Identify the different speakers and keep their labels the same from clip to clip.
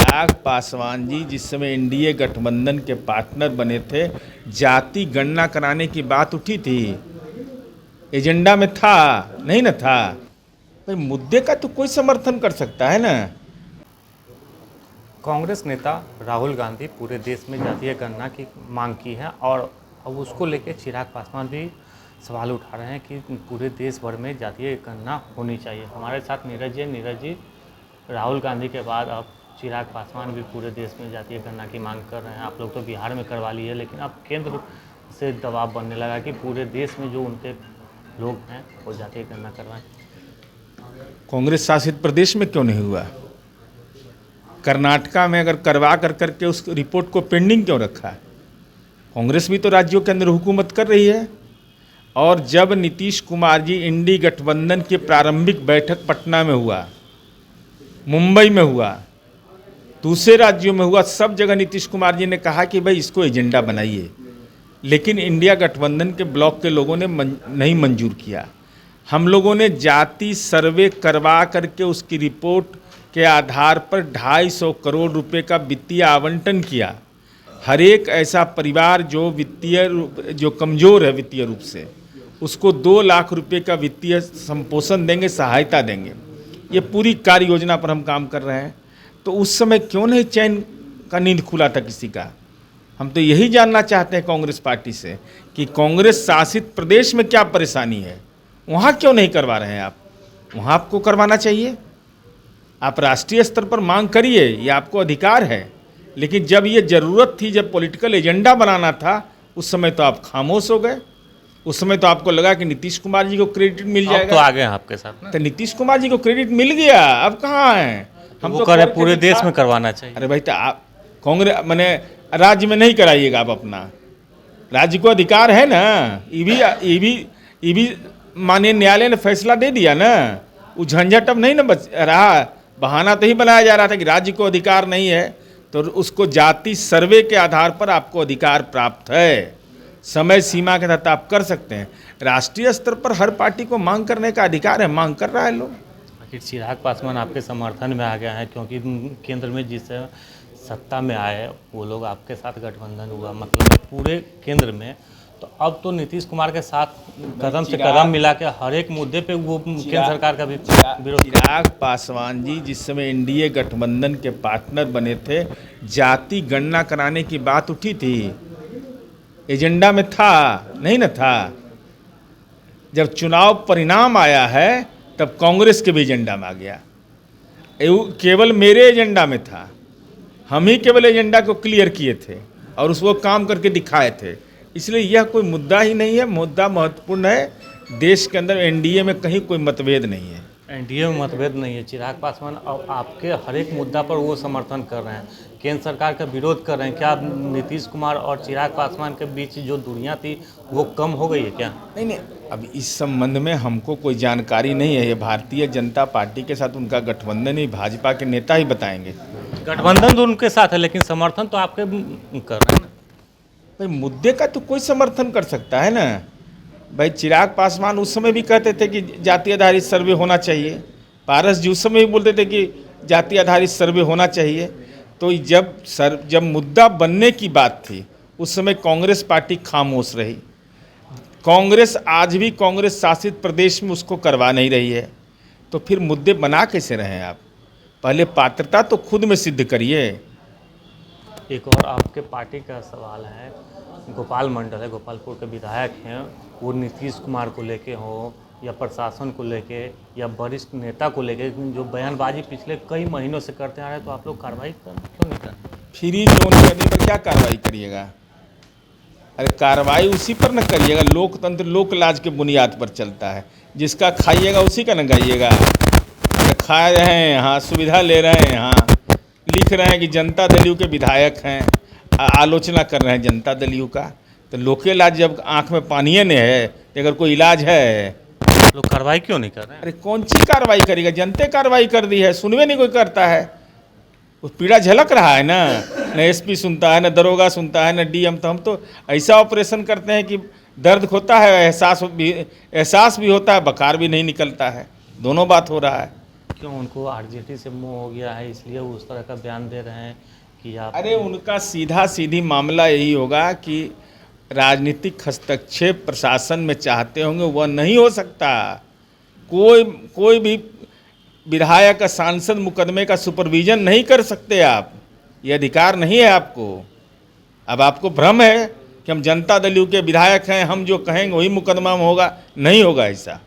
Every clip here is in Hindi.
Speaker 1: चिराग पासवान जी जिस समय एनडीए गठबंधन के पार्टनर बने थे, जाति गणना कराने की बात उठी थी, एजेंडा में था नहीं ना था। भाई मुद्दे का तो कोई समर्थन कर सकता है ना।
Speaker 2: कांग्रेस नेता राहुल गांधी पूरे देश में जातीय गणना की मांग की है और अब उसको लेकर चिराग पासवान भी सवाल उठा रहे हैं कि पूरे देश भर में जातीय गणना होनी चाहिए। हमारे साथ नीरज जी राहुल गांधी के बाद अब चिराग पासवान भी पूरे देश में जातीय गणना की मांग कर रहे हैं। आप लोग तो बिहार में करवा लिए, लेकिन अब केंद्र से दबाव बनने लगा कि पूरे देश में जो उनके लोग हैं वो जातीय गणना करवाएं।
Speaker 1: कांग्रेस शासित प्रदेश में क्यों नहीं हुआ? कर्नाटका में अगर करवा करके उस रिपोर्ट को पेंडिंग क्यों रखा? कांग्रेस भी तो राज्यों के अंदर हुकूमत कर रही है। और जब नीतीश कुमार जी इंडी गठबंधन की प्रारंभिक बैठक पटना में हुआ, मुंबई में हुआ, दूसरे राज्यों में हुआ, सब जगह नीतीश कुमार जी ने कहा कि भाई इसको एजेंडा बनाइए, लेकिन इंडिया गठबंधन के ब्लॉक के लोगों ने नहीं मंजूर किया। हम लोगों ने जाति सर्वे करवा करके उसकी रिपोर्ट के आधार पर 250 करोड़ रुपए का वित्तीय आवंटन किया। हर एक ऐसा परिवार जो कमज़ोर है वित्तीय रूप से, उसको 2 लाख रुपए का वित्तीय संपोषण देंगे, सहायता देंगे। ये पूरी कार्य योजना पर हम काम कर रहे हैं। तो उस समय क्यों नहीं चैन का नींद खुला था किसी का? हम तो यही जानना चाहते हैं कांग्रेस पार्टी से कि कांग्रेस शासित प्रदेश में क्या परेशानी है, वहाँ क्यों नहीं करवा रहे हैं आप? वहाँ आपको करवाना चाहिए। आप राष्ट्रीय स्तर पर मांग करिए, ये आपको अधिकार है, लेकिन जब ये ज़रूरत थी, जब पॉलिटिकल एजेंडा बनाना था, उस समय तो आप खामोश हो गए। उस समय तो आपको लगा कि नीतीश कुमार जी को क्रेडिट मिल जाएगा।
Speaker 2: अब तो आ गए हैं आपके साथ ना?
Speaker 1: तो नीतीश कुमार जी को क्रेडिट मिल गया, अब कहाँ हैं? हम
Speaker 2: वो
Speaker 1: तो
Speaker 2: कह रहे पूरे देश में करवाना चाहिए।
Speaker 1: अरे भाई, तो आप कांग्रेस मैंने राज्य में नहीं कराइएगा आप अपना, राज्य को अधिकार है ना। ये भी माननीय न्यायालय ने फैसला दे दिया ना। वो झंझट अब नहीं ना बच रहा। बहाना तो ही बनाया जा रहा था कि राज्य को अधिकार नहीं है, तो उसको जाति सर्वे के आधार पर आपको अधिकार प्राप्त है। समय सीमा के तहत आप कर सकते हैं। राष्ट्रीय स्तर पर हर पार्टी को मांग करने का अधिकार है, मांग कर रहा है लोग।
Speaker 2: आखिर चिराग पासवान आपके समर्थन में आ गया है, क्योंकि केंद्र में जिस सत्ता में आए वो लोग आपके साथ गठबंधन हुआ, मतलब पूरे केंद्र में। तो अब तो नीतीश कुमार के साथ कदम से कदम मिला के हर एक मुद्दे पे वो केंद्र सरकार का भी विरोध।
Speaker 1: चिराग पासवान जी जिस समय एनडीए गठबंधन के पार्टनर बने थे, जाति गणना कराने की बात उठी थी, एजेंडा में था नहीं ना था। जब चुनाव परिणाम आया है तब कांग्रेस के भी एजेंडा में आ गया। केवल मेरे एजेंडा में था, हम ही केवल एजेंडा को क्लियर किए थे और उसको काम करके दिखाए थे। इसलिए यह कोई मुद्दा ही नहीं है। मुद्दा महत्वपूर्ण है। देश के अंदर एनडीए में कहीं कोई मतभेद नहीं है।
Speaker 2: एनडीए में मतभेद नहीं है। चिराग पासवान अब आपके हर एक मुद्दा पर वो समर्थन कर रहे हैं, केंद्र सरकार का विरोध कर रहे हैं। क्या नीतीश कुमार और चिराग पासवान के बीच जो दूरियां थी वो कम हो गई है क्या?
Speaker 1: नहीं, अब इस संबंध में हमको कोई जानकारी नहीं है। ये भारतीय जनता पार्टी के साथ उनका गठबंधन ही भाजपा के नेता ही बताएंगे।
Speaker 2: गठबंधन तो उनके साथ है, लेकिन समर्थन तो आपके कर रहे हैं ना।
Speaker 1: भाई मुद्दे का तो कोई समर्थन कर सकता है ना। भाई चिराग पासवान उस समय भी कहते थे कि जाति आधारित सर्वे होना चाहिए। पारस जी उस समय भी बोलते थे कि जाति आधारित सर्वे होना चाहिए। तो जब मुद्दा बनने की बात थी, उस समय कांग्रेस पार्टी खामोश रही। कांग्रेस आज भी कांग्रेस शासित प्रदेश में उसको करवा नहीं रही है, तो फिर मुद्दे बना कैसे रहे हैं आप? पहले पात्रता तो खुद में सिद्ध करिए।
Speaker 2: एक और आपके पार्टी का सवाल है, गोपाल मंडल है, गोपालपुर के विधायक हैं, वो नीतीश कुमार को लेके हो या प्रशासन को लेके या वरिष्ठ नेता को लेके जो बयानबाजी पिछले कई महीनों से करते आ रहे हैं, तो आप लोग कार्रवाई क्यों नहीं करते?
Speaker 1: फ्री जोन करने पर क्या कार्रवाई करिएगा? अरे कार्रवाई उसी पर न करिएगा। लोकतंत्र लोक लाज के बुनियाद पर चलता है। जिसका खाइएगा उसी का न गाइएगा। खा रहे हैं यहाँ, सुविधा ले रहे हैं यहाँ, लिख रहे हैं कि जनता दल के विधायक हैं, आलोचना कर रहे हैं जनता दल का। तो लोके लाज जब आँख में पानी ने है, तो अगर कोई इलाज है,
Speaker 2: लोग कार्रवाई क्यों नहीं कर रहे हैं?
Speaker 1: अरे कौन सी कार्रवाई करेगा? जनते कार्रवाई कर दी है, सुनवे नहीं कोई करता है। वो पीड़ा झलक रहा है ना। न एसपी सुनता है, न दरोगा सुनता है, न डीएम। तो हम तो ऐसा ऑपरेशन करते हैं कि दर्द होता है, एहसास भी होता है, बकार भी नहीं निकलता है। दोनों बात हो रहा है।
Speaker 2: क्यों उनको आरजेडी से मोह हो गया है, इसलिए वो उस तरह का बयान दे रहे हैं कि आप।
Speaker 1: अरे उनका सीधा सीधी मामला यही होगा कि राजनीतिक हस्तक्षेप प्रशासन में चाहते होंगे, वह नहीं हो सकता। कोई कोई भी विधायक या सांसद मुकदमे का सुपरविजन नहीं कर सकते आप, ये अधिकार नहीं है आपको। अब आपको भ्रम है कि हम जनता दल यू के विधायक हैं, हम जो कहेंगे वही मुकदमा में होगा, नहीं होगा ऐसा।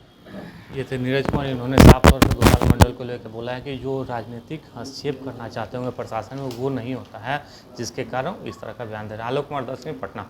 Speaker 2: ये थे नीरज कुमार, इन्होंने साफ तौर पर गोपाल मंडल को लेकर बोला है कि जो राजनीतिक हस्तक्षेप करना चाहते होंगे प्रशासन में, वो नहीं होता है, जिसके कारण इस तरह का बयान दे रहा है। आलोक कुमार, 10वीं, पटना।